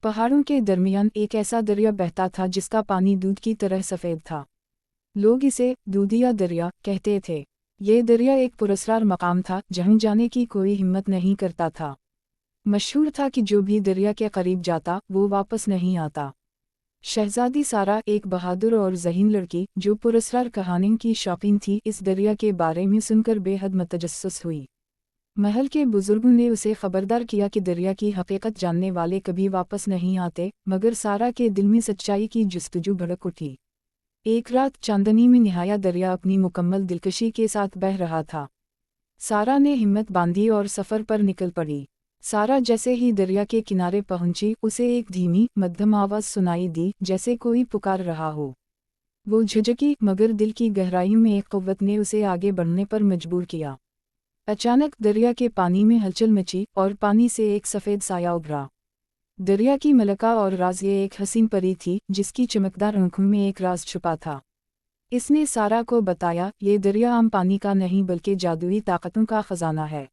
پہاڑوں کے درمیان ایک ایسا دریا بہتا تھا جس کا پانی دودھ کی طرح سفید تھا۔ لوگ اسے دودھیا دریا کہتے تھے۔ یہ دریا ایک پراسرار مقام تھا جہاں جانے کی کوئی ہمت نہیں کرتا تھا۔ مشہور تھا کہ جو بھی دریا کے قریب جاتا وہ واپس نہیں آتا۔ شہزادی سارا ایک بہادر اور ذہین لڑکی جو پراسرار کہانیوں کی شوقین تھی اس دریا کے بارے میں سن کر بے حد متجسس ہوئی۔ محل کے بزرگوں نے اسے خبردار کیا کہ دریا کی حقیقت جاننے والے کبھی واپس نہیں آتے، مگر سارا کے دل میں سچائی کی جستجو بھڑک اٹھی۔ ایک رات چاندنی میں نہایا دریا اپنی مکمل دلکشی کے ساتھ بہہ رہا تھا۔ سارا نے ہمت باندھی اور سفر پر نکل پڑی۔ سارا جیسے ہی دریا کے کنارے پہنچی اسے ایک دھیمی مدھم آواز سنائی دی جیسے کوئی پکار رہا ہو۔ وہ جھجکی مگر دل کی گہرائیوں میں ایک قوت نے اسے آگے بڑھنے پر مجبور کیا۔ اچانک دریا کے پانی میں ہلچل مچی اور پانی سے ایک سفید سایہ ابھرا۔ دریا کی ملکہ اور راز یہ ایک حسین پری تھی جس کی چمکدار آنکھوں میں ایک راز چھپا تھا۔ اس نے سارا کو بتایا یہ دریا عام پانی کا نہیں بلکہ جادوئی طاقتوں کا خزانہ ہے۔